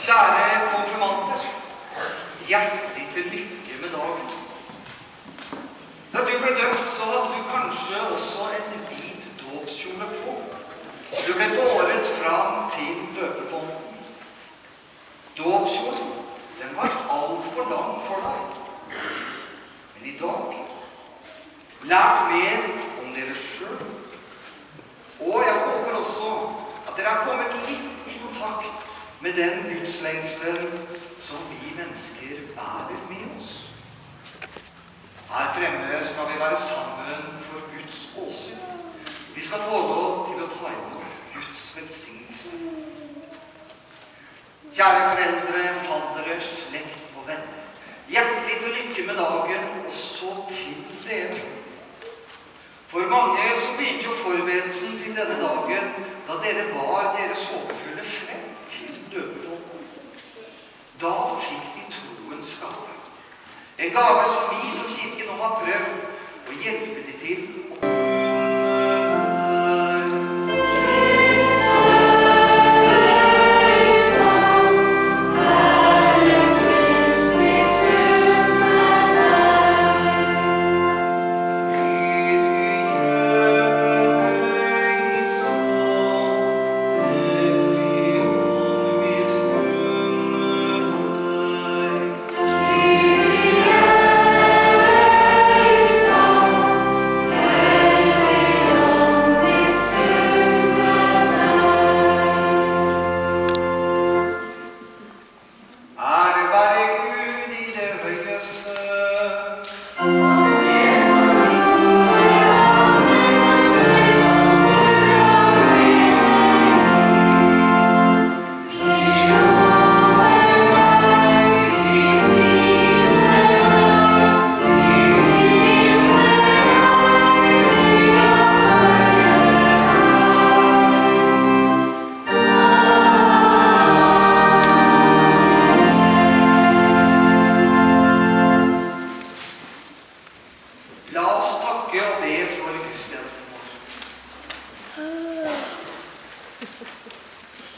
Kjære konfirmanter, hjertelig til lykke med dagen. Da du ble døpt, så hadde du kanskje også en hvit dåpskjole på. Du ble båret fram til døpefonten. Dåpskjolen, den var alt for lang for deg. Men i dag, lært mer om dere selv. Og jeg håper også at dere har kommet litt i kontakt med den gudslengselen som vi mennesker bærer med oss. Her fremme skal vi være sammen for Guds åsyn. Vi skal få lov til å ta imot Guds velsignelse. Kjære foreldre, faddere, slekt og venner, hjertelig til lykke med dagen også til dere. For mange så begynte jo forberedelsen til denne dagen da dere bar deres håpefulle frem til døpefonten. Da fikk de troens gave. En gave som vi som kirke nå har prøvd å hjelpe de til å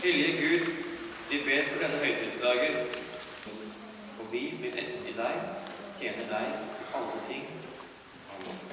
Hellige Gud, vi ber for denne høytidsdagen, og vi vil etter deg, tjene deg i alle ting. Amen.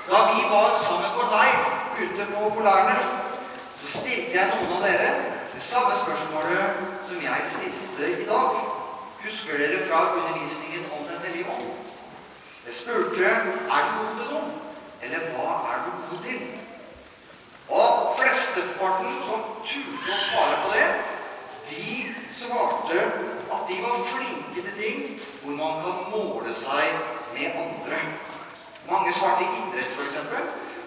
Da vi var sammen på leir ute på Polærne, så stilte jeg noen av dere det samme spørsmålet som jeg stilte i dag. Husker dere fra undervisningen om Den hellige ånd? Jeg spurte, er du god til noe? Eller hva er du god til? Og flesteparten som turte å svare på det, de svarte at de var flinke til ting hvor man kan måle seg med andre. Mange svarte idrett, for eksempel.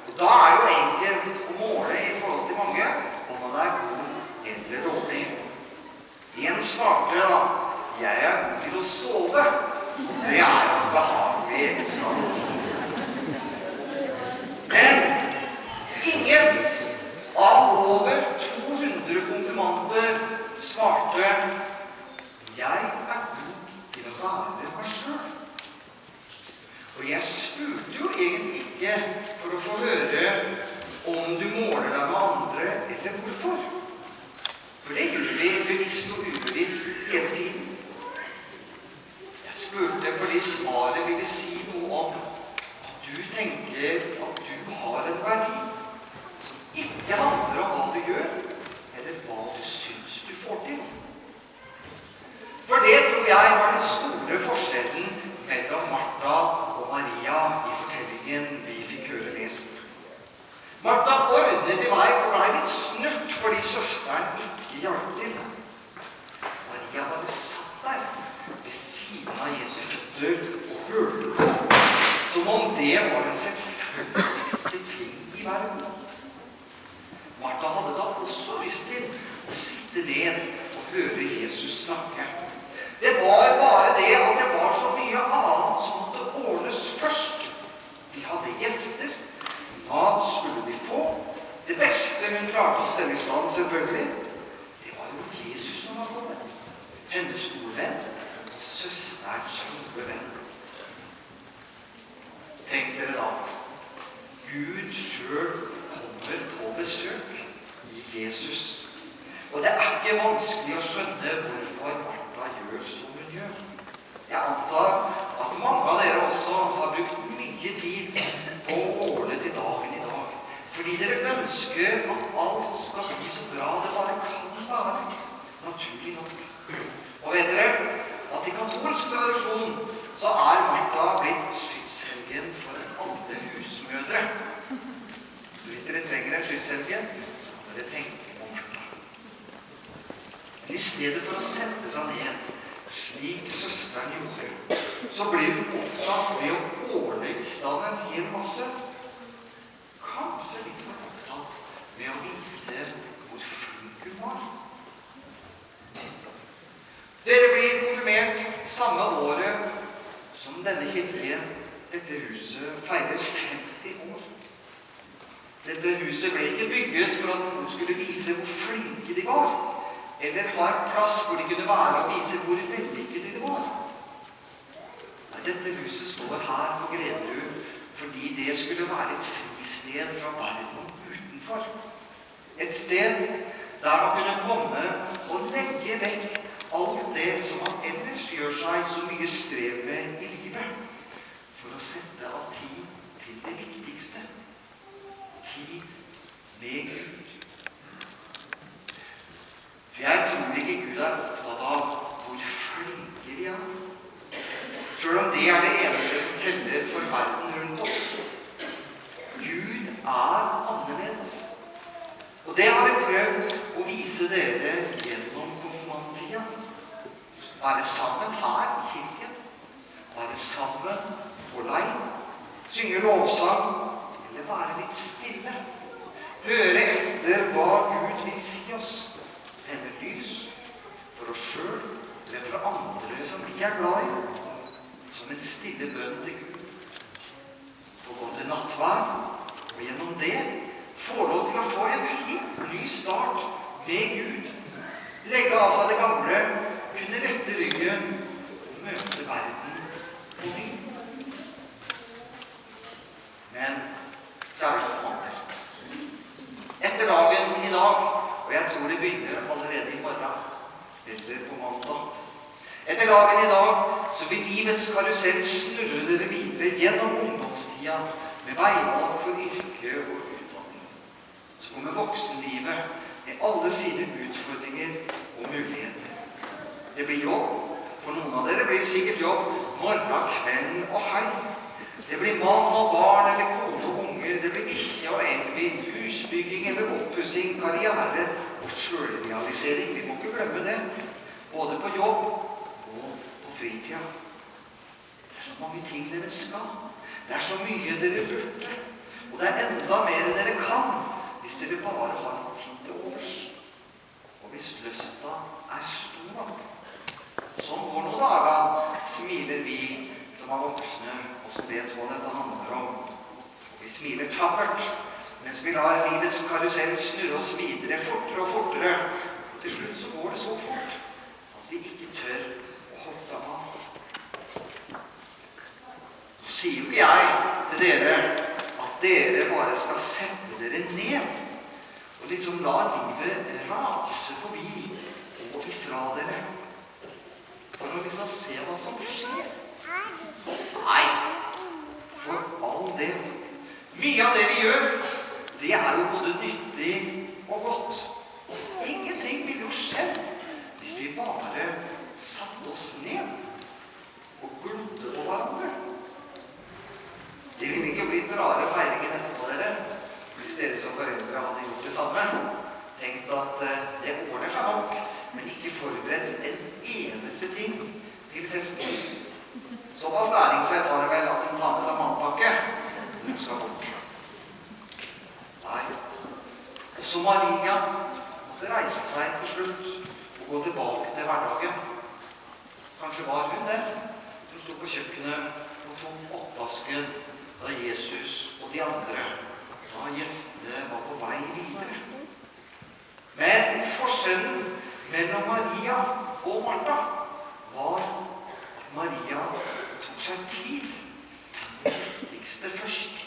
Og da er det jo enkelt å måle i forhold til mange om man er god eller dårlig. En svarte da, jeg er god til å sove. Det er en behagelig egenskap. Men ingen av over 200 konfirmanter svarte, jeg er god til å være meg selv. Og jeg spurte jo egentlig ikke for å få høre om du måler deg med andre, eller hvorfor. For det gjør vi bevisst og ubevisst hele tiden. Jeg spurte fordi svaret ville si noe om at du tenker at du har en verdi som ikke handler om hva du gjør, eller hva du synes du får til. For det tror jeg var den store forskjellen mellom Martha og Maria i fortellingen vi fikk høre lest. Martha ordnet i vei og ble litt snurt fordi søsteren ikke hjalp til. Maria bare satt der ved siden av Jesu føtter og hørte på, som om det var den selvfølgeligste ting i verden. Martha hadde da også lyst til å sitte ned og høre Jesus snakke. Det var bare det at det var så mye annet som måtte ordnes først. De hadde gjester, mat skulle de få. Det beste hun klarte å stelle i stand, selvfølgelig, det var jo Jesus som var kommet. Hennes gode venn og søsterens gode venn. Tenk dere da, Gud selv kommer på besøk i Jesus. Og det er ikke vanskelig å skjønne hvorfor Martha gjør som hun gjør. Jeg antar at mange av dere også har brukt mye tid på å ordne til dagen i dag, fordi dere ønsker at alt skal bli så bra det bare kan være, naturlig nok. Og vet dere at i katolsk tradisjon så er Martha blitt skytshelgen for alle husmødre. Så hvis dere trenger en skytshelgen, så må dere tenke på Martha. Men i stedet for å sette seg ned, slik søsteren gjorde, så ble hun opptatt med å ordne i stand en hel masse. Kanskje litt for opptatt med å vise hvor flink hun var. Dere blir konfirmert samme året som denne kirken, dette huset, feirer 50 år. Dette huset ble ikke bygget for at noen skulle vise hvor flinke de var, eller ha en plass hvor de kunne være og vise hvor vellykkede de var. Nei, dette huset står her på Greverud fordi det skulle være et fristed fra verden utenfor. Et sted der man kunne komme og legge vekk alt det som man ellers gjør seg så mye strev med i livet, for å sette av tid til det viktigste. Tid med Gud. For jeg tror ikke Gud er opptatt av hvor flinke vi er. Selv om det er det eneste som teller for verden rundt oss. Gud er annerledes. Og det har vi prøvd å vise dere gjennom konfirmanttida. Være sammen her i kirken. Være sammen på leir. Synge lovsang. Eller være litt stille. Høre etter hva Gud vil si oss. Tenne lys for oss selv eller for andre som vi er glad i, som en stille bønn til Gud. Få gå til nattvær, og gjennom det få lov til å få en helt ny start med Gud. Legge av seg det gamle, kunne rette ryggen og møte verden på ny. Men så er det konfirmanter. Etter dagen i dag, og jeg tror det begynner allerede i morgen, eller på mandag. Etter dagen i dag så vil livets karusell snurre dere videre gjennom ungdomstida med veivalg for yrke og utdanning. Så kommer voksenlivet med alle sine utfordringer og muligheter. Det blir jobb. For noen av dere blir det sikkert jobb morgen, kveld og helg. Det blir mann og barn eller kone og unger. Det blir bikkje og elbil, husbygging eller oppussing, karriere og selvrealisering. Vi må ikke glemme det. Både på jobb og på fritida. Det er så mange ting dere skal. Det er så mye dere burde. Og det er enda mer dere kan, hvis dere bare har litt tid til overs. Og hvis lysta er stor nok. Sånn går noen dager, smiler vi som er voksne, og som vet hva dette handler om. Og vi smiler tappert, mens vi lar livets karusell snurre oss videre fortere og fortere. Og til slutt så går det så fort at vi ikke tør å hoppe av. Så sier jo ikke jeg til dere at dere bare skal sette dere ned og liksom la livet rase forbi og ifra dere for å liksom se hva som skjer. Nei, for all del. Mye av det vi gjør, det er jo både nyttig og godt. Ingenting ville jo skjedd hvis vi bare satte oss ned og glodde på hverandre. Det ville ikke blitt rare feiringen etterpå, dere, hvis dere som foreldre hadde gjort det samme. Tenkt at det ordner seg nok, men ikke forberedt en eneste ting til festen. Såpass læringsvett har det vel at de tar med seg matpakke når de skal bort. Nei. Også Maria måtte reise seg til slutt og gå tilbake til hverdagen. Kanskje var hun den som sto på kjøkkenet og tok oppvasken da Jesus og de andre, da gjestene var på vei videre. Men forskjellen mellom Maria og Martha var at Maria tok seg tid. Det viktigste først.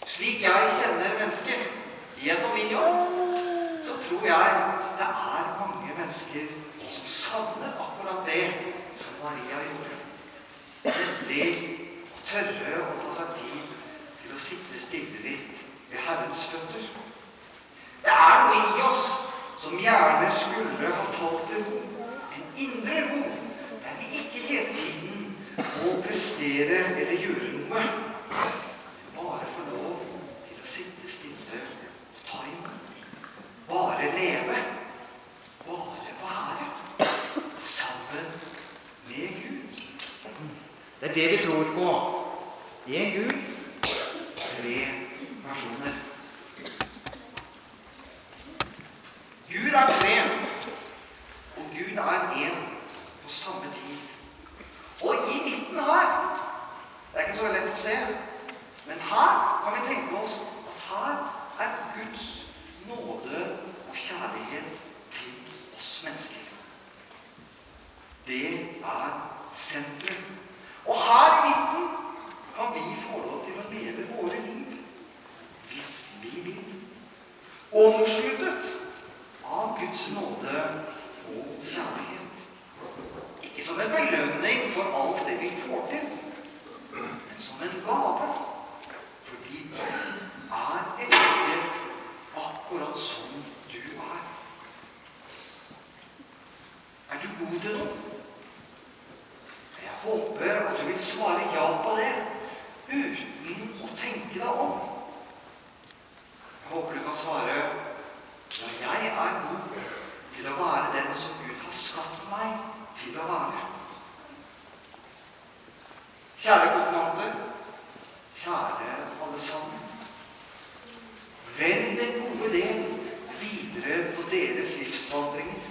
Slik jeg kjenner mennesker gjennom min jobb, så tror jeg at det er mange mennesker som savner akkurat det som Maria gjorde. Nemlig å tørre å ta seg tid til å sitte stille litt ved Herrens føtter. Det er noe i oss som gjerne skulle ha falt til ro. En indre ro, der vi ikke hele tiden må prestere eller gjøre noe. Men bare få lov til å sitte stille og ta imot. Bare leve. Bare være. Sammen med Gud. Det er det vi tror på. En Gud, tre personer. Gud er tre, og Gud er en på samme tid. Og i midten her, det er ikke så lett å se, men her kan vi tenke oss at her er Guds nåde og kjærlighet til oss mennesker. Det er sentrum. Og her i midten kan vi få lov til å leve våre liv, hvis vi vil. Omsluttet av Guds nåde og kjærlighet. Ikke som en belønning for alt det vi får til, men som en gave. Fordi du er elsket akkurat som du er. Er du god til noe? Jeg håper at du vil svare ja på det, uten å tenke deg om. Jeg håper du kan svare, ja, jeg er god til å være den som Gud har skapt meg til å være. Kjære konfirmanter, kjære alle sammen. Velg den gode del videre på deres livsvandringer.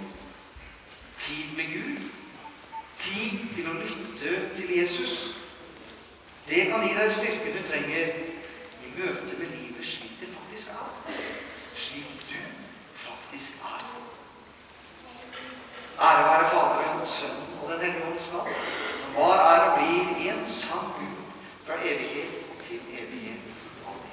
Tid med Gud. Tid til å lytte til Jesus. Det kan gi deg styrken du trenger i møte med livet slik det faktisk er. Slik du faktisk er. Ære være Faderen og Sønnen og Den hellige ånds navn, som var, er og blir en sann Gud fra evighet og til evighet. Amen.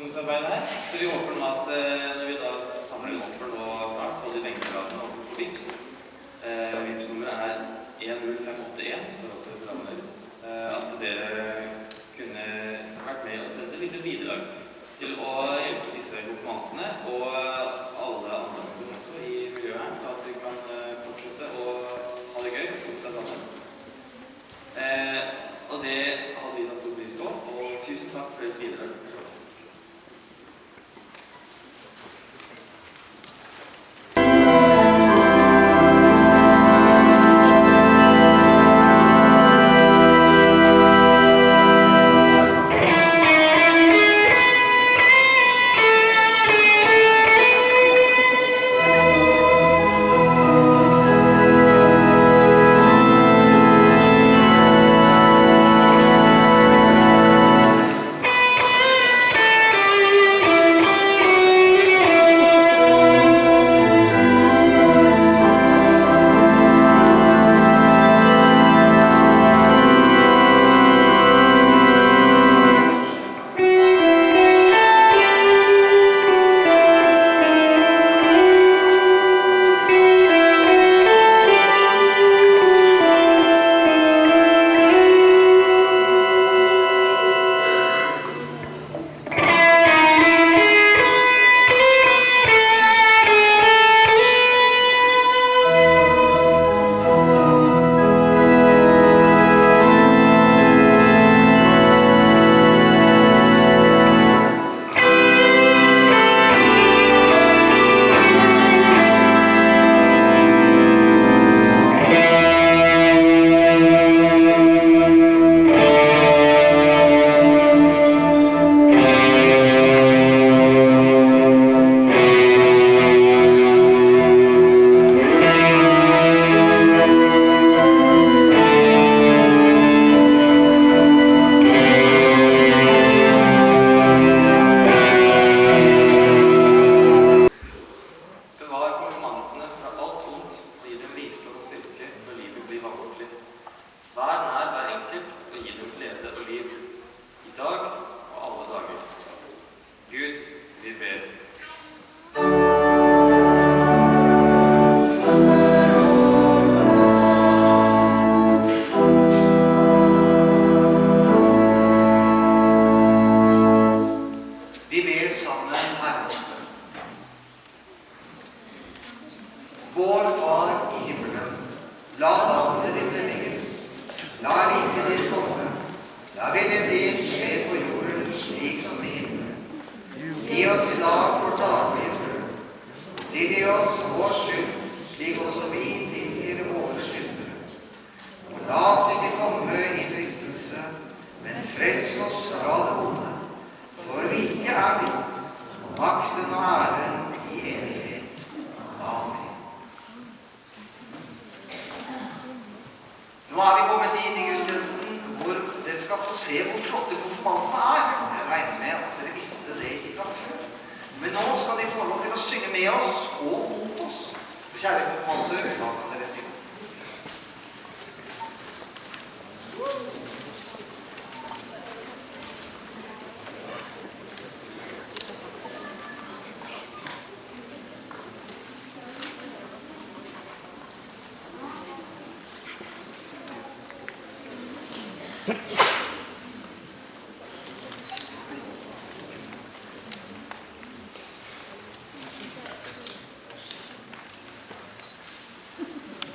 misjonsarbeid her. Så vi håper nå at når vi da samler inn offer nå snart, både i benkeradene og også på Vipps, Vipps-nummeret er 10581, står også i programmet deres, at dere kunne vært med og sendt et lite bidrag til å hjelpe disse konfirmantene og alle andre også i miljøet her, til at de kan fortsette å ha det gøy, kose seg sammen. Og det hadde vi satt stor pris på, og tusen takk for deres bidrag.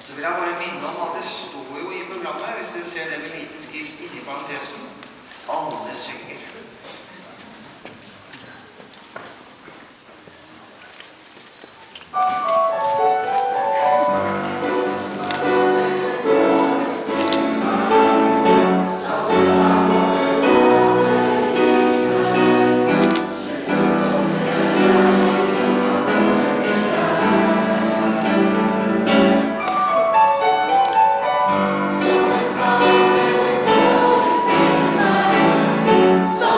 Så vil jeg bare minne om at det står jo i programmet, hvis dere ser det med liten skrift inni parentesen, alle synger. So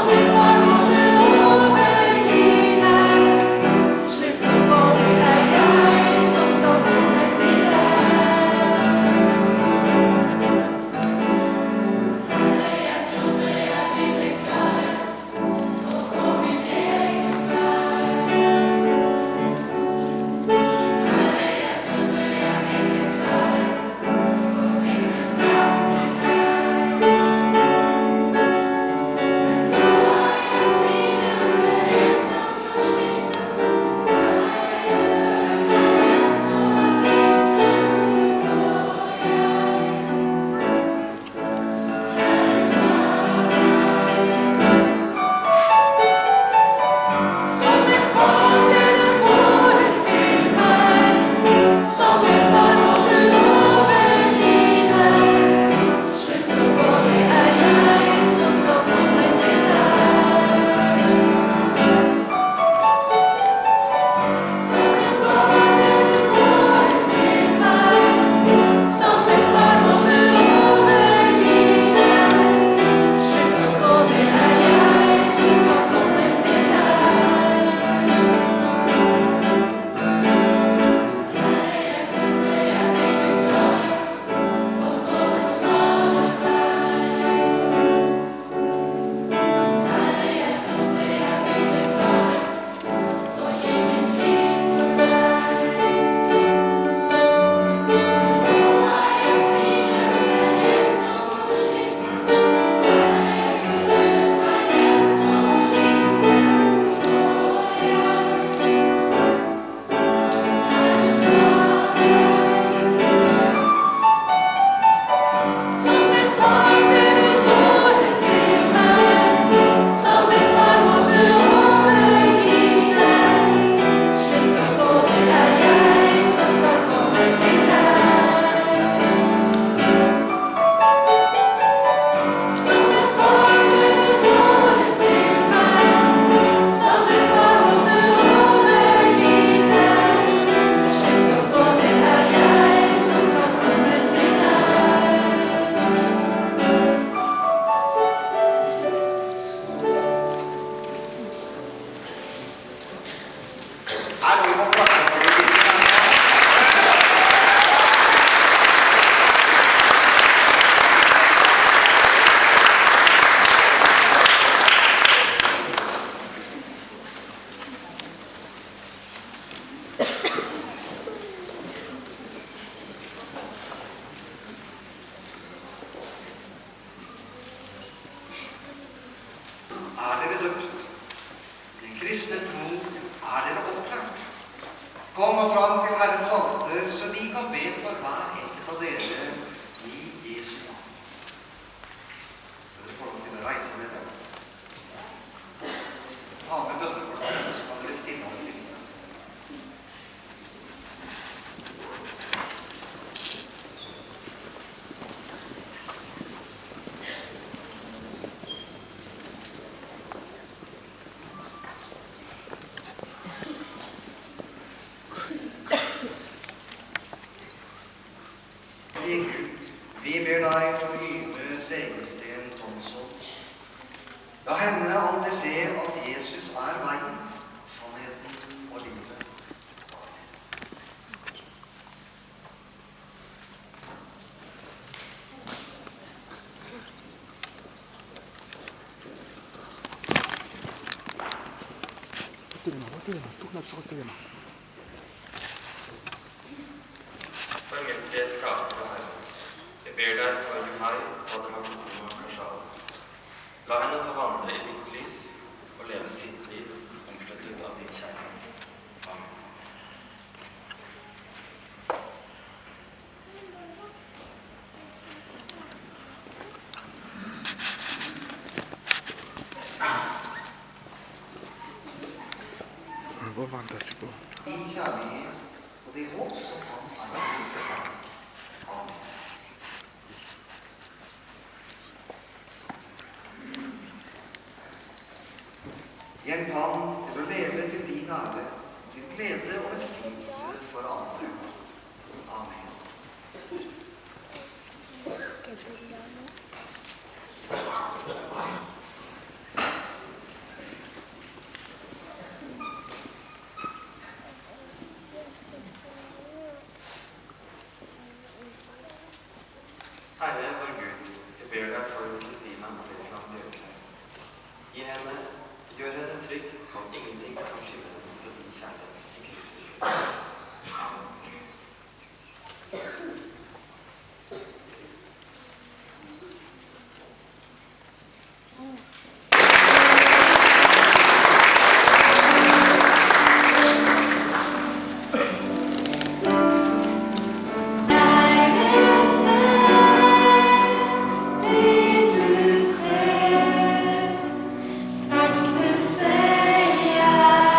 kristne tro er dere opplært. Kom nå fram til Herrens alter, så vi kan be for hver enkelt av dere i Jesu navn. Skal dere få lov til å reise med dere? Ta med bønnekortet, så kan dere stille opp litt. Vi ber deg for Yme Segelsten Thomson. La henne alltid se at Jesus er veien, sannheten og livet. Formektige skapere, Herre. Jeg ber deg for Juhai, Faderhamn og Kashal. La henne få vandre i ditt lys og leve sitt liv omsluttet av din kjærlighet. Amen. Fantástico. Din kjærlighet og det håp som han er oss. Amen. Hjelp han til å leve til din ære, til glede og velsignelse for andre. Amen. Herre, vår Gud, jeg ber deg for Kristina Maritland Bjørkstein. Gi henne, gjør henne trygg på at ingenting kan skille henne fra din kjærlighet i Kristus. Vart knust hjärtat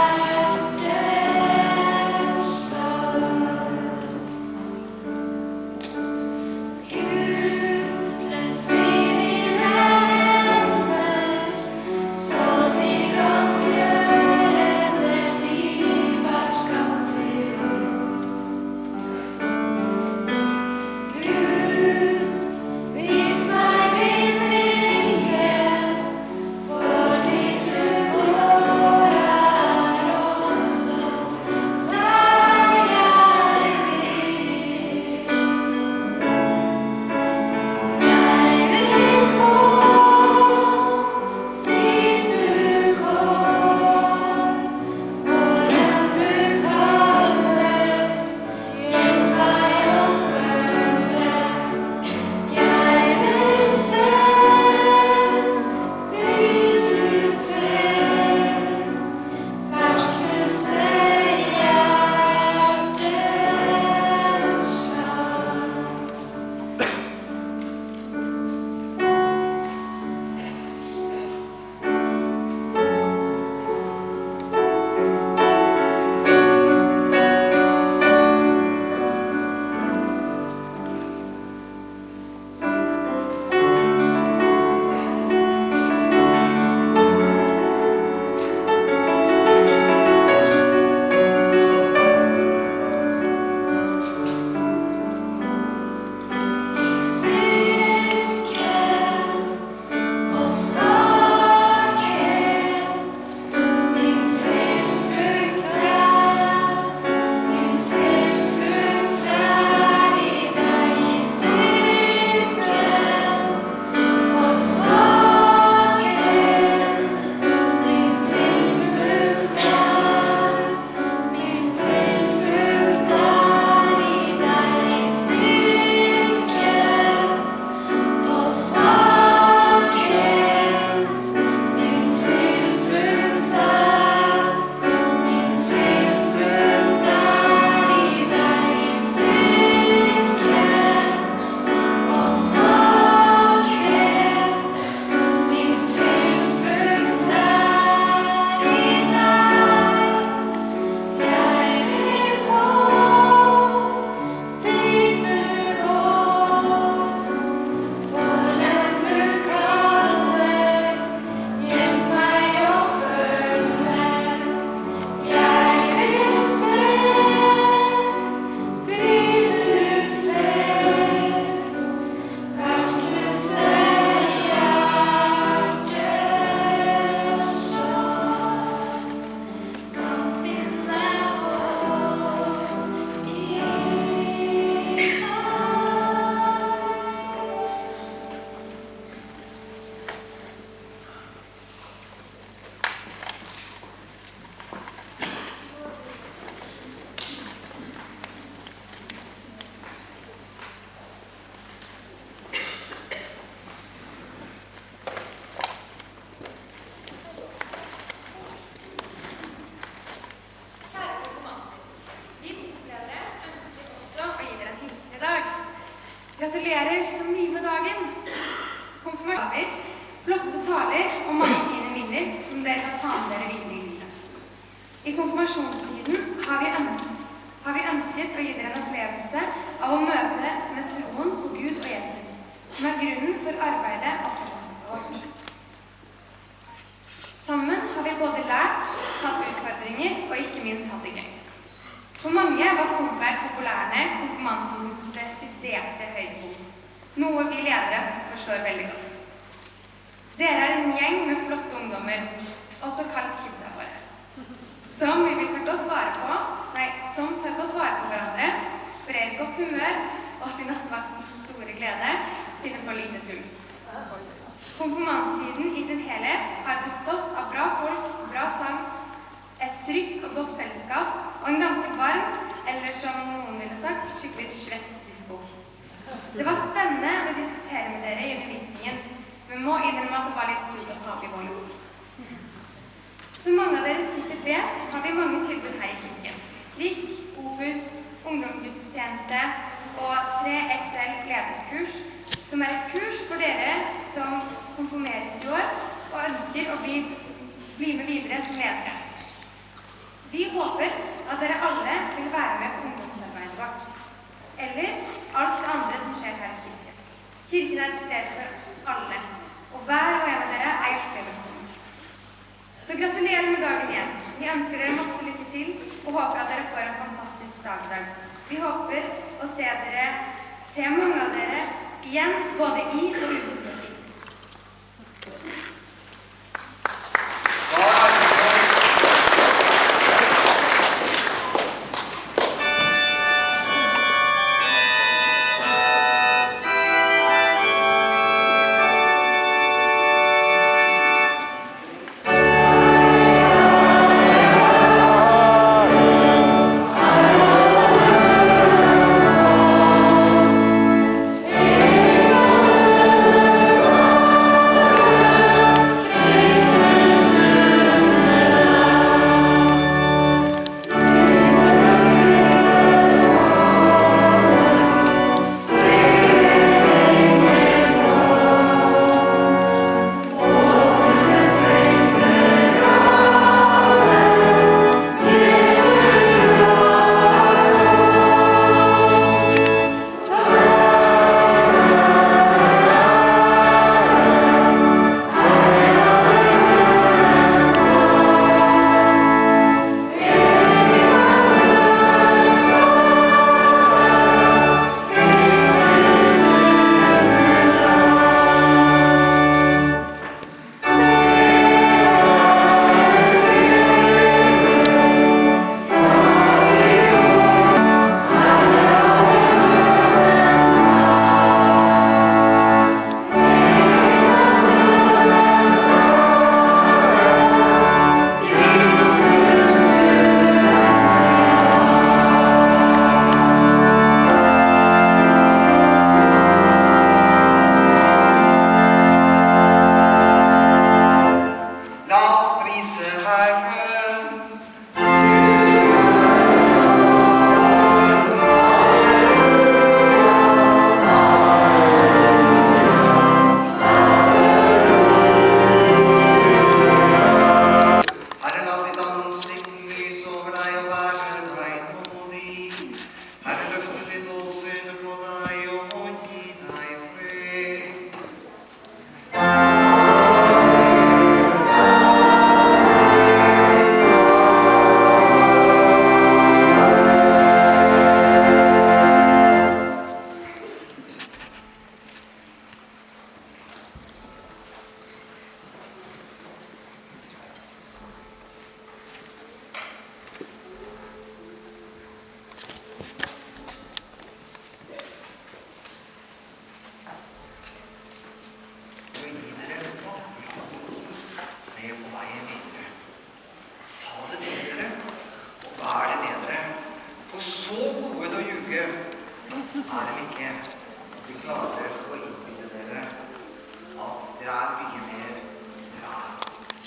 som dere kan ta med dere videre i livet. I konfirmasjonstiden har vi ønsket å gi dere en opplevelse av å møte med troen på Gud og Jesus, som er grunnen for arbeidet og fellesskapet vårt. Sammen har vi både lært, tatt utfordringer og ikke minst hatt det gøy. For mange var konferd populærene konfirmanttidens desiderte høydepunkt, noe vi ledere forstår veldig godt. Dere er en gjeng med flotte ungdommer, også kalt kidsa våre, som tar godt vare på hverandre, sprer godt humør, og til nattvaktens store glede finner på lite tull. Konfirmanttiden i sin helhet har bestått av bra folk, bra sang, et trygt og godt fellesskap, og en ganske varm, eller som noen ville sagt, skikkelig svett disco. Det var spennende å diskutere med dere i undervisningen, men må innrømme at det var litt surt å ta opp i vår ord. Som mange av dere sikkert vet, har vi mange tilbud her i kirken. KRIK, Opus, ungdomsgudstjeneste og 3XL lederkurs, som er et kurs for dere som konfirmeres i år og ønsker å bli med videre som ledere. Vi håper at dere alle vil være med på ungdomsarbeidet vårt, eller alt det andre som skjer her i kirken. Kirken er et sted for alle, og hver og en av dere er hjertelig velkommen. Så gratulerer med dagen igjen. Vi ønsker dere masse lykke til, og håper at dere får en fantastisk dag i dag. Vi håper å se mange av dere igjen, både i og utenfor kirken.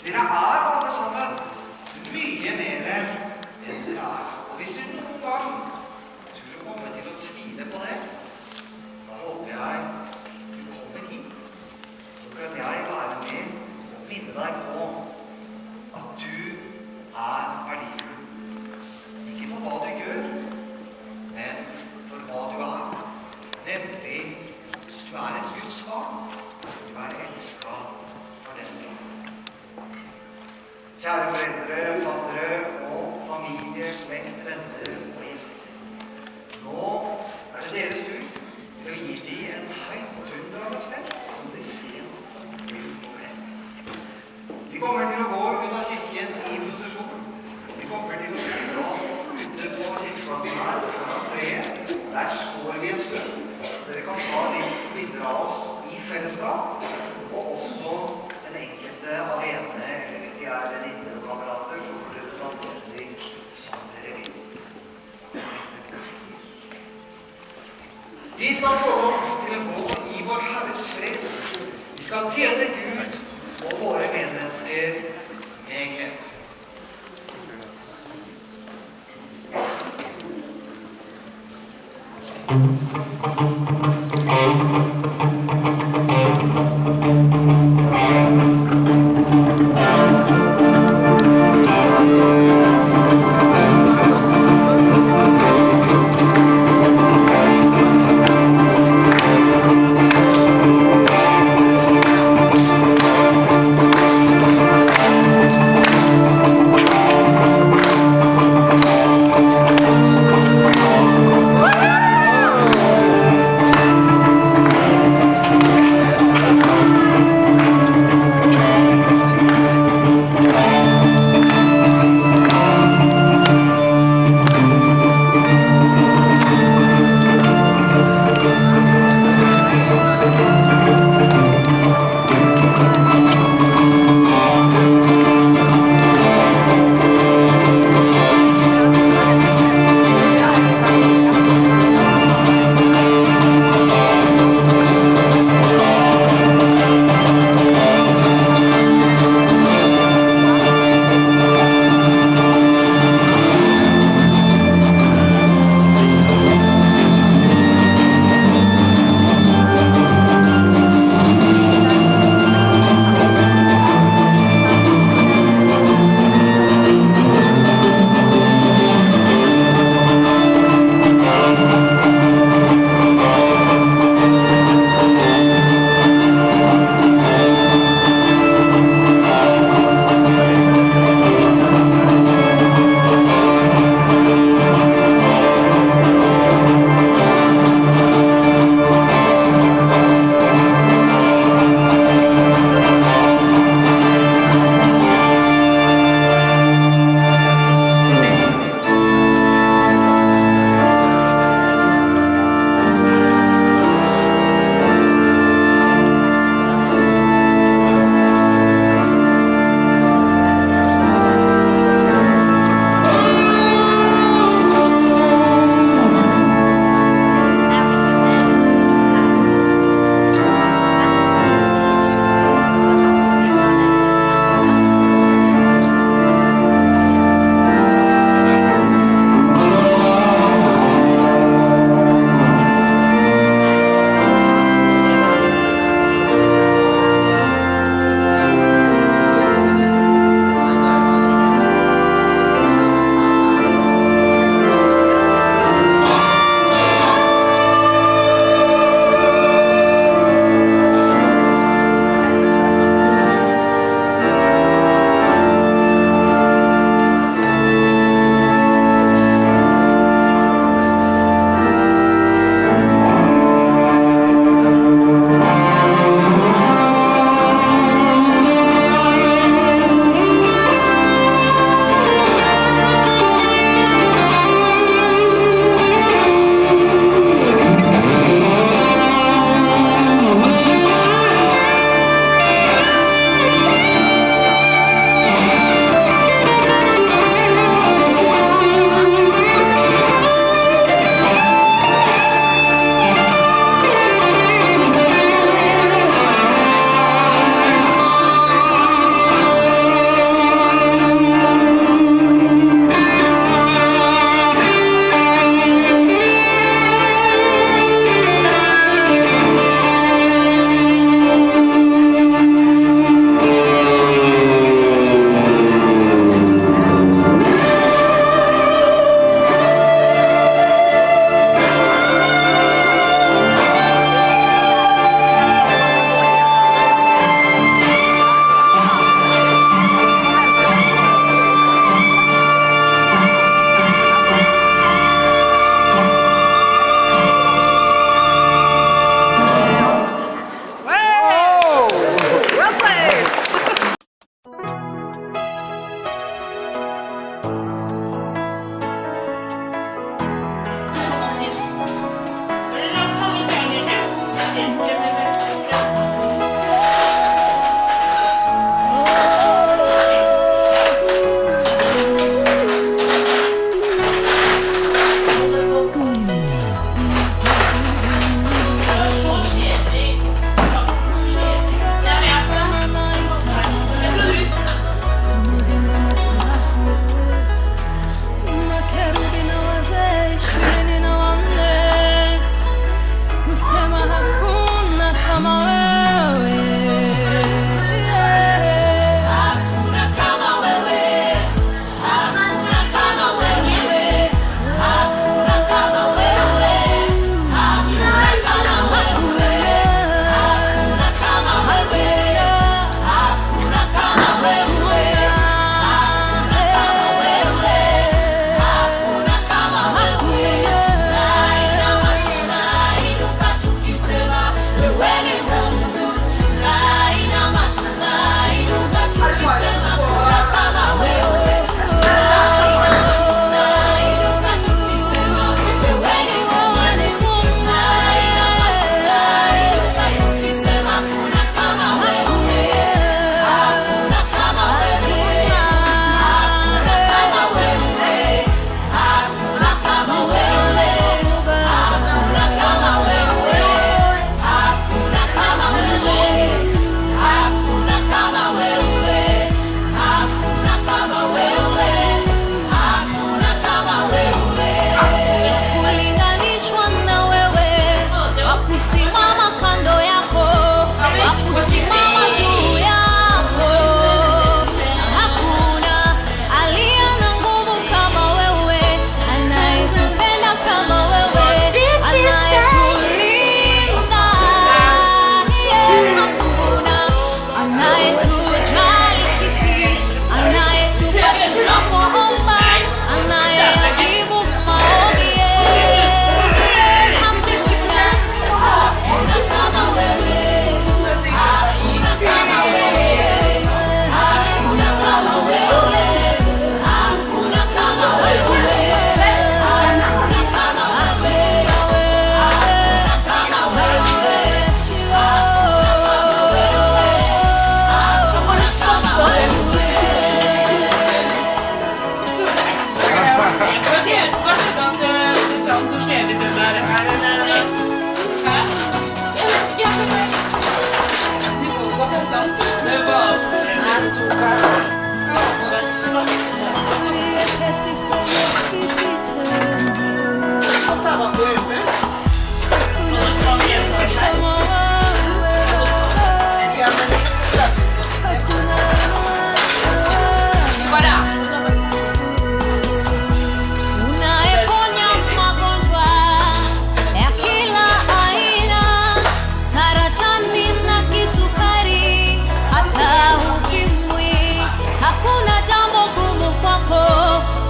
Dere er alle sammen mye mer enn dere er. Og hvis du noen gang skulle komme til å tvile på det, da håper jeg du kommer hit, så kan jeg være med og minne deg på Vi skal få lov til å gå i vår Herres fred. Vi skal tjene Gud og våre medmennesker med glede.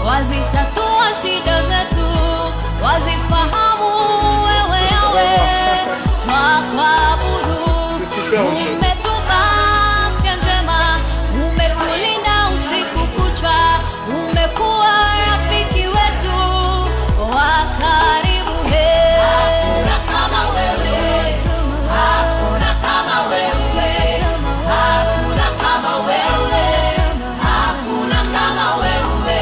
Wazitatua shida zetu, wazifahamu wewe yawe, twakuabudu. Umetupa afya njema, umetulinda usiku kucha, umekuwa rafiki wetu wa karibu. Hakuna kama wewe, hakuna kama wewe, hakuna kama wewe, hakuna kama wewe.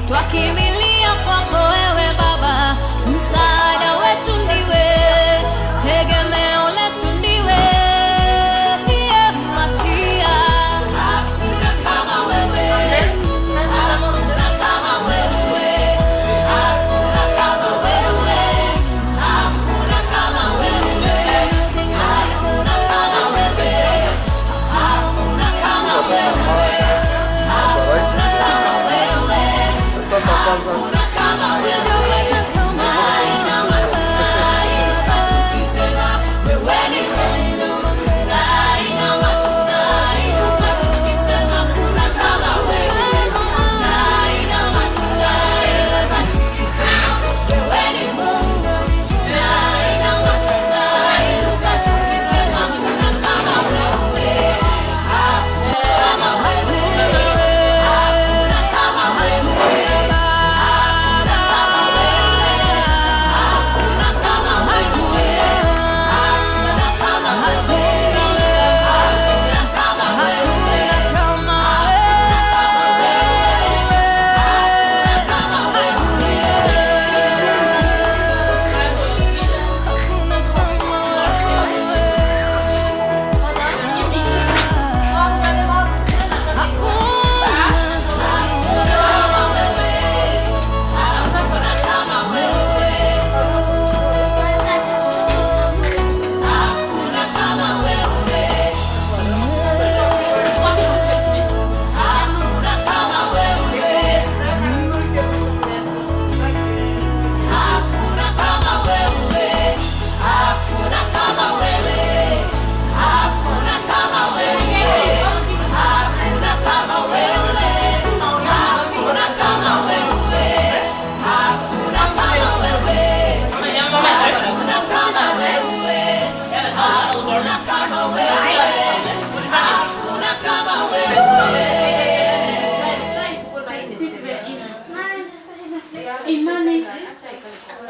Twakimbilia kwako wewe Baba, msaada wetu ndiwe, tegemeo letu ndiwe, ndiye Masia. Hakuna kama wewe, hakuna kama wewe, hakuna kama wewe, hakuna kama wewe, hakuna kama wewe, hakuna kama wewe. Hakuna kama wewe, haina matunda, tukisema wewe ni Mungu, haina matunda, tukisema kuna kama wewe, haina matunda, tukisema wewe ni Mungu, haina matunda, tukisema kuna kama wewe. Hakuna kama wewe, hakuna kama wewe.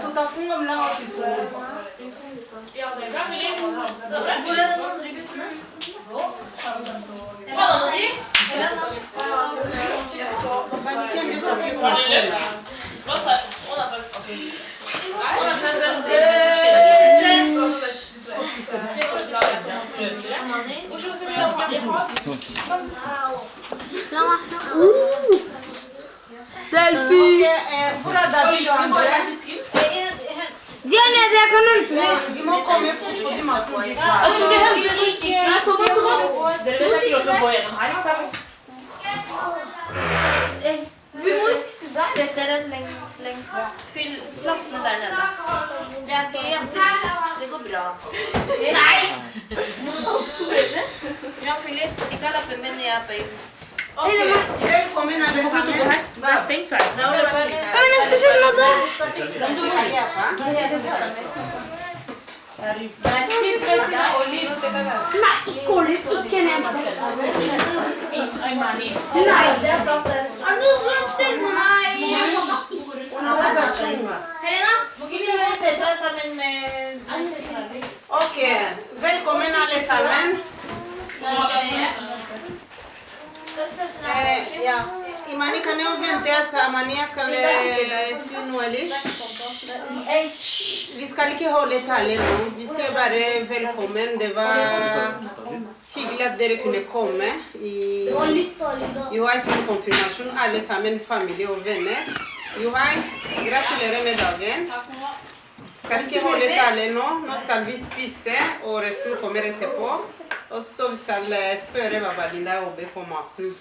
Tutafunga mlango kifungo. Selfie. Burada video Andrea. Diana yakının. Dimo come foto di ma fuori. Sätt den längst. Fyll plassen där nere. Det är inte jämnt. Det går bra. Nej! Jag fyller inte lappen men jag är på. Okej, välkommen allesammans. Det är stängt så här. Men jag ska se något där. Okej, välkommen allesammans. Ja, imani kan jag vänta ska Amania ska se Noelis. Vi ska inte hålla talet nu. Vi säger bara välkommen. Det var hyggligt att dere kunde komma i Johai sin konfirmation. Allesammans, familj och vänner. Johai, gratulerar med dagen. Ska inte hålla talet nu. Nu ska vi spisa och resten kommer etterpå. Och så vi ska spöra vad Valinda och be för maten.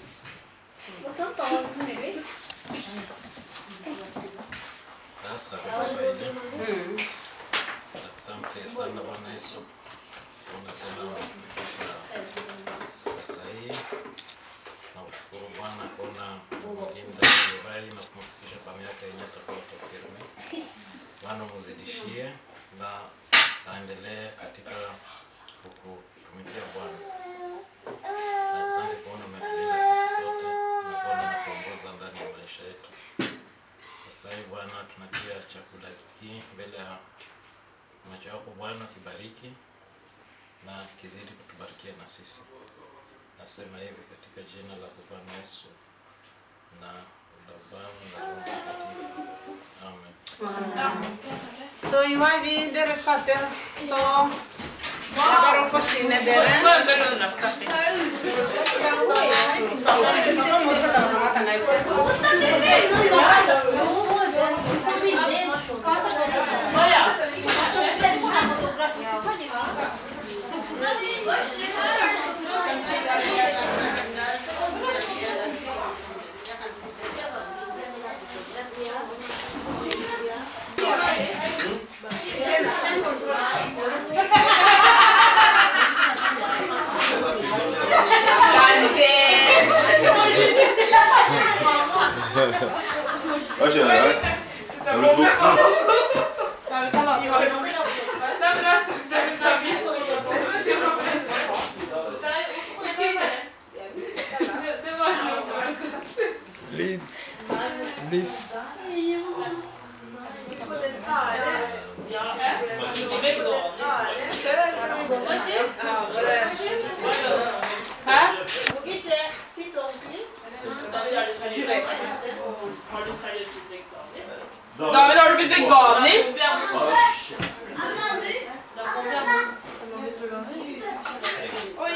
Asante sana Bwana Yesu. Tunatenda kufikisha sasa hii. Na kushukuru Bwana kuona mlinda Yohai na kumfikisha kwa miaka yenye tofauti firme. Bwana mzidishie na aendelee katika kutumikia Bwana. Asante kuona umetulinda sisi sote na Bwana unatuongoza ndani ya maisha yetu. Sasa hivi Bwana tunatia chakula hiki mbele ya macho yako Bwana, kibariki na kizidi kutubarikia na sisi. Nasema hivi katika jina la Bwana Yesu na la Baba na la Roho Mtakatifu. Amen. Så Johai, vi dere starter. Så det er bare å forsyne dere. Vad känner du? Har du vuxen? Bliss. David, har du blitt veganer? Oi,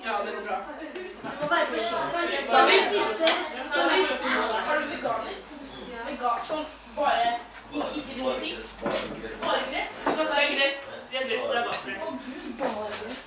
ja, det går bra. David, har du veganer? Sånn bare ikke noe ting? Bare gress? Du kan ta gress. Det er gress der bak for det. Bare gress.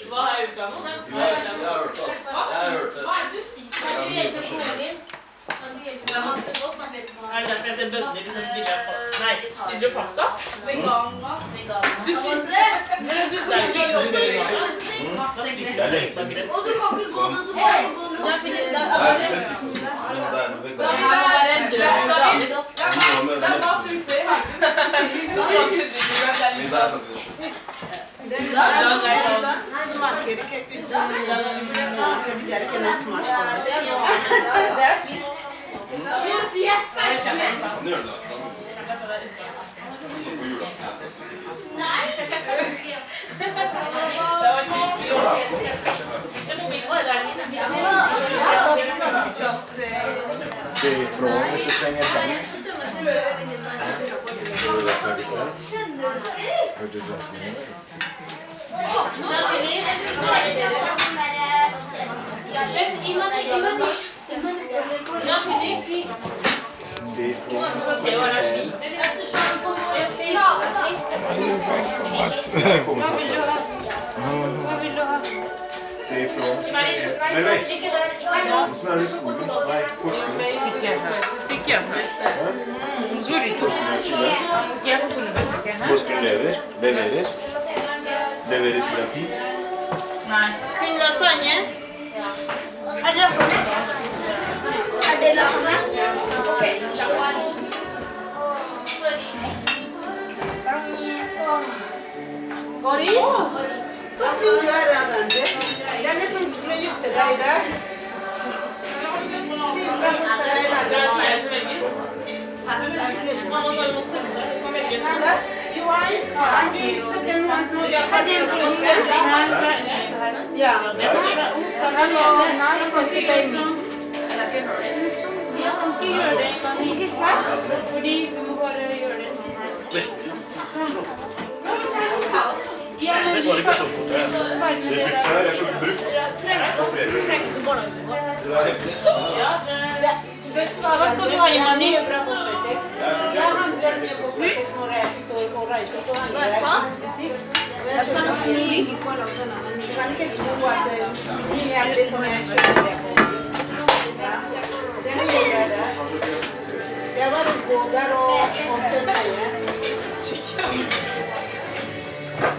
Hva er utlandet? Hva er det du spiser? Er det derfor jeg ser bønner hvis jeg spiller pasta? Nei, spiser du pasta? Veganmat. Du spiser det? Men du spiser du veganmat? Hva spiser du gress? Og du kan ikke gå når du kan gå når du finner det. Det er en drøm. Det er mat ute i hagen. Så da kunne du gjøre det litt sånn. Det smaker ikke uten. Det er ikke noe smak på det. Det er fisk. Det är ifrån hvis du svänger fram. Hørte svenskene. Se ifrån. Se ifrån. Men vänta. Hvordan er det i skogen? Nei, forskning. Fikk jeg Forskning leverer. Leverer terapi. Kun lasagne. Er det lasagne? Er det lasagne? Ok, Boris? Så fint du er, Adande. Det er nesten du skulle gifte deg der. Sivla som skal deg lage mat. You are så den ones nå, jeg kan den frosten. Ja. Nei, kan ikke deg min. Jeg kan ikke gjøre det en gang i fordi vi må bare gjøre det sånn her. Ja, men Det går ikke så fort. Det er sjukt her, er så brukt. Hva skal du ha i mani? Jeg handler mye på Fretex når jeg fikk å reise, så handler jeg musikk. Jeg skal nok ligge på langsene, men jeg kan ikke tro at det er det som jeg kjøper det på. Den gjør jeg det. Jeg var gå der og sende meg.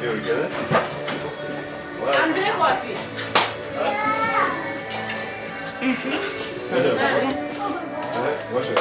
Gjør du ikke det? Andre var fint. Hva skjer?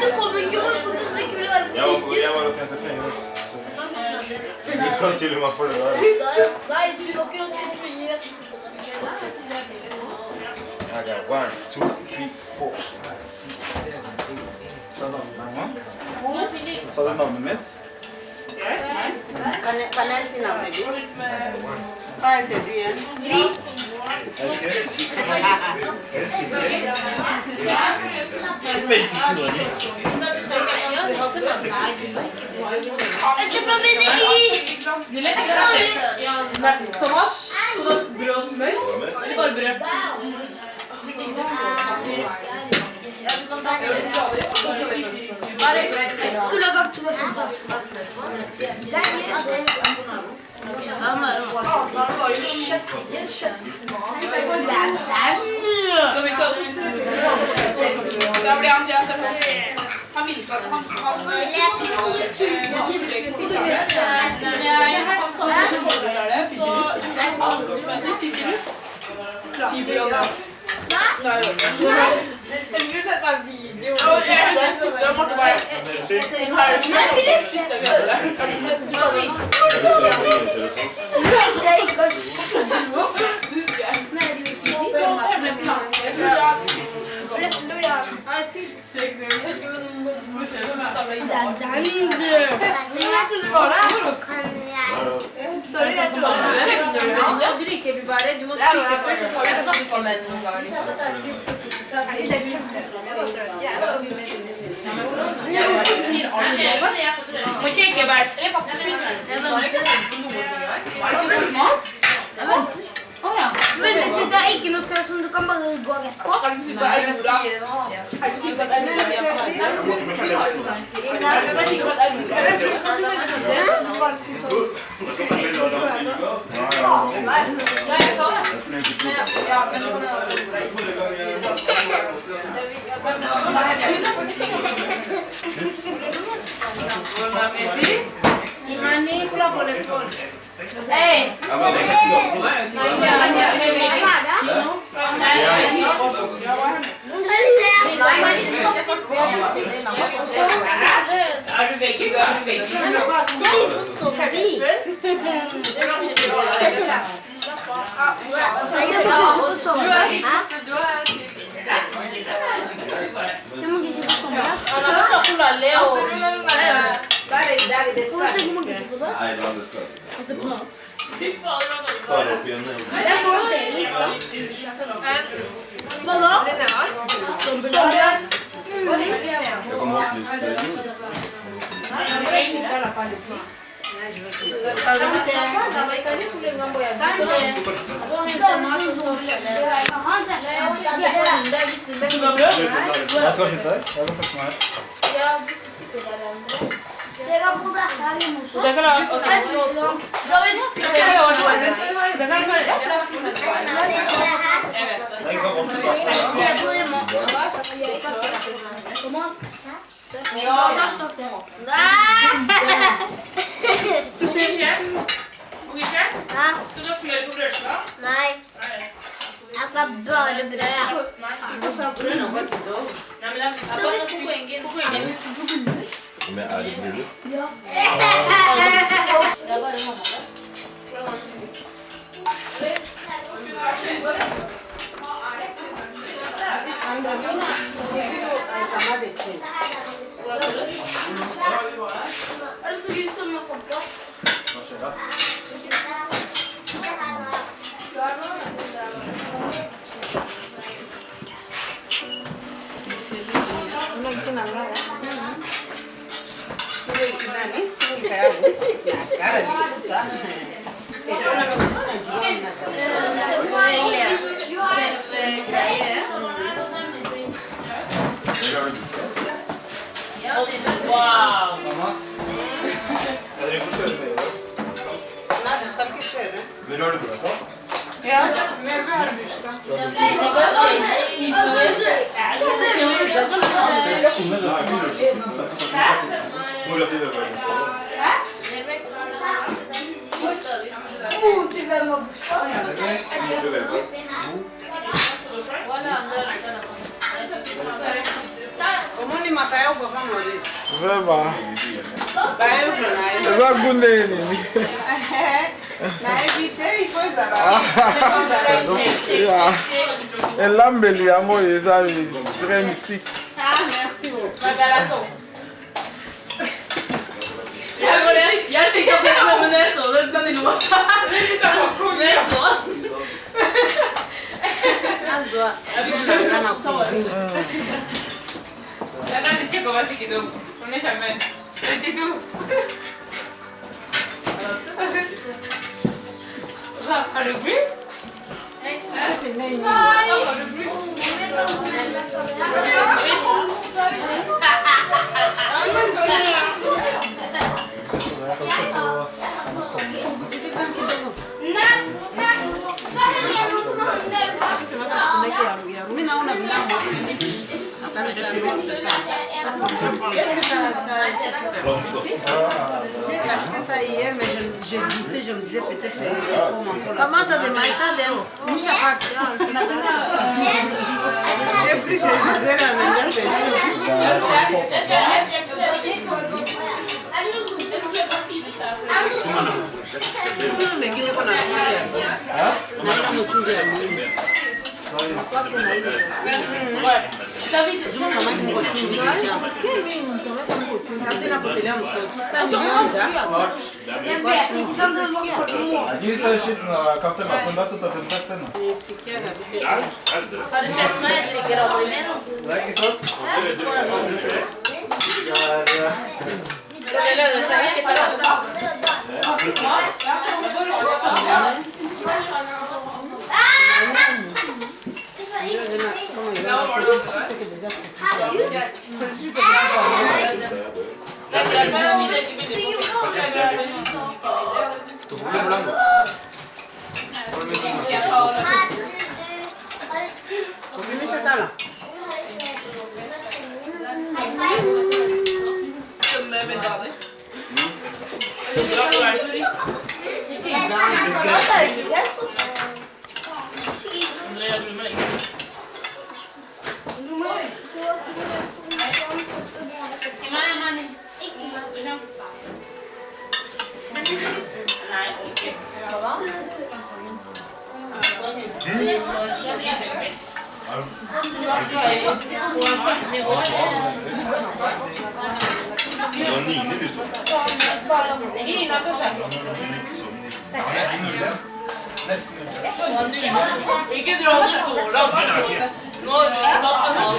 Du kommer ikke på foten, du ikke vil være på Jeg var oppe etter penger. Du kan til og med få det der. Nei, du kan ikke ha penger. I got 1, 2, 3, 4, 5, 6, 7, 8. Sa du navnet mitt? Kan jeg si navnet ditt? Hva heter du igjen? Thomas, så da brød og smør? Eller bare brød? Skulle ha gått 2 fantastiske. Da blir Andreas han vil ikke at han Jeg sett meg video. Jeg spiste og måtte bare Sorry, jeg tror Nå drikker vi bare. Du må spise først. Så får vi snakke om det noen ganger. Må ikke ikke bare eller faktisk det er ikke noe som du kan bare gå rett på. Er du sikker på Aurora? Er du sikker på at Aurora? Jeg er sikker på at Imani, pula por el fondo. Hey! Er du veggis? Skal du ha smør på brødskiva? Nei. Jeg skal bare brød. Nei, men det er bare noe poengen. Men er det bryllup? Ja. Det er bare mamma det. Er det så gud som har fått det? Hva skjer da? Wow! Jeg driver på kjøre med i dag. Nei, du skal ikke kjøre. Men har du bursdag? Ja, men hva er bursdag? Hvor er det Comment on m'a fait au grand Maurice? Vraiment. C'est ça que vous avez dit. Et l'embellie à moi, c'est très mystique. Ah, merci beaucoup. Jeg tenker at det er noe med det så, det er noe. Det er så. Jeg vil skjønne at det var det. Jeg vet ikke hva jeg sikkert om. Hun er kjemmen. 32. Har du gris? Nei. Har du gris? J'ai acheté ça hier, mais j'ai goûté, je me disais peut-être c'est pour mon corps. Comment t'as demandé ça d'elle? J'ai pris chez Gisèle à maintenant, c'est mais qui ne connaît Aqui você acha na carta na quando você tá tentando? Esse aqui é Não é que só? Nei, ikke. Hva da? Det var 9 liksom. Ikke dra den på da. Nå er det banan.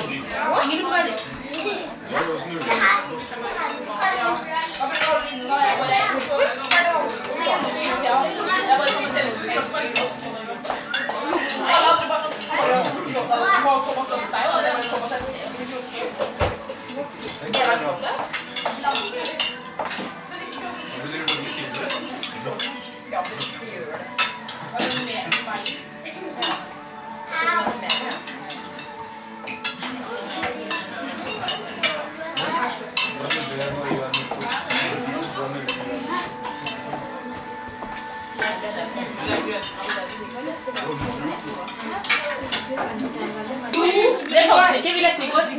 Det fant ikke, vi lette i går. Nei,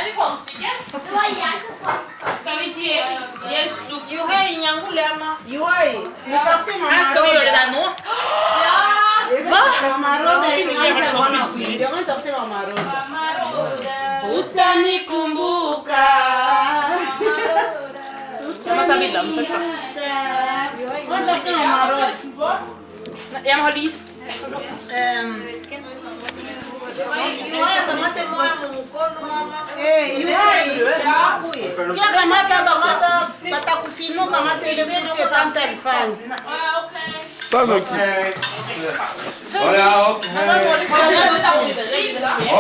vi fant ikke. Det var jeg som fant Her skal vi gjøre det der nå. Hva? Utanikumbuka. Jeg må ta bildet av den først da. Jeg må ha lys. Sånn, ok. Ja, ok.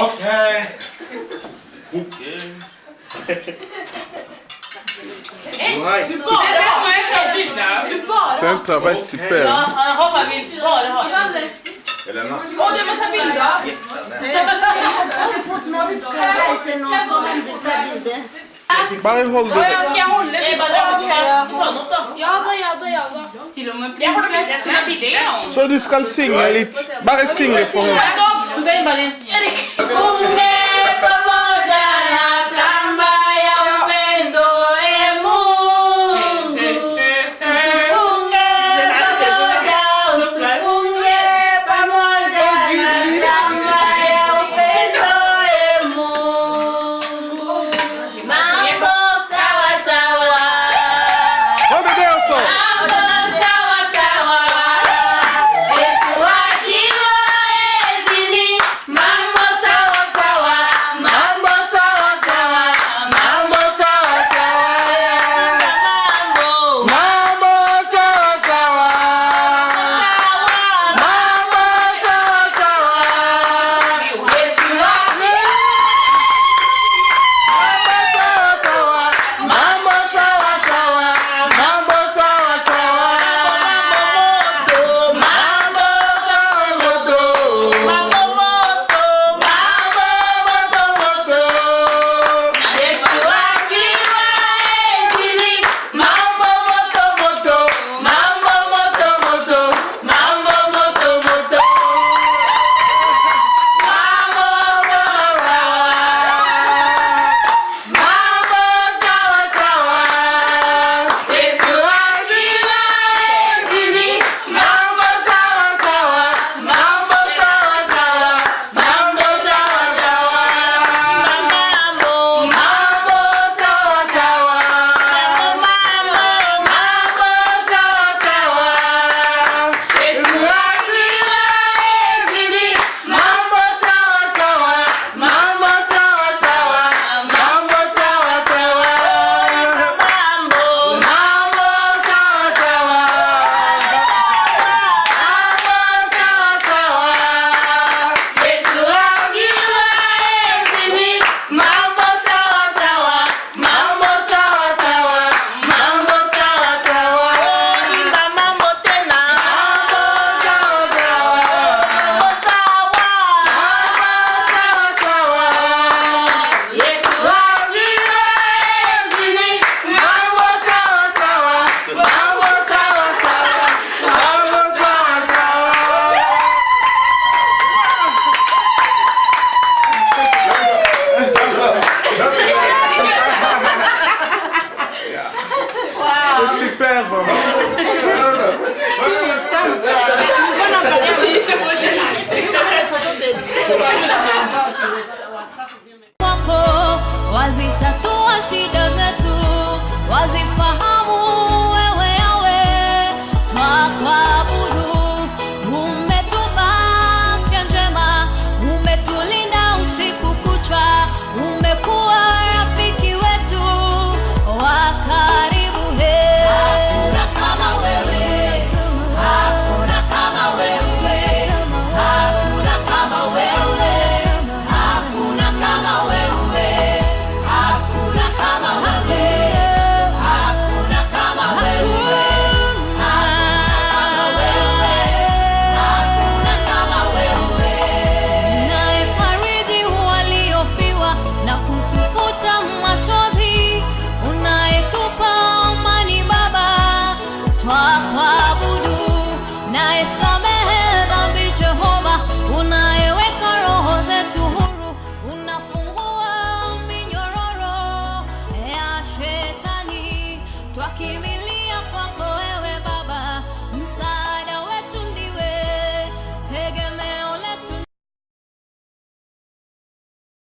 Ok. C'est un travail super. Ja, han håper vi bare har det. Elena. Å, det må ta bilder. Bare hold det. Skal jeg holde bildet? Ta den opp da. Ja da. Til og med prinsessen er billig. Så du skal synge litt. Bare synge for henne. Sawa وزي تاتو أشيدة ذاتو وزي فهم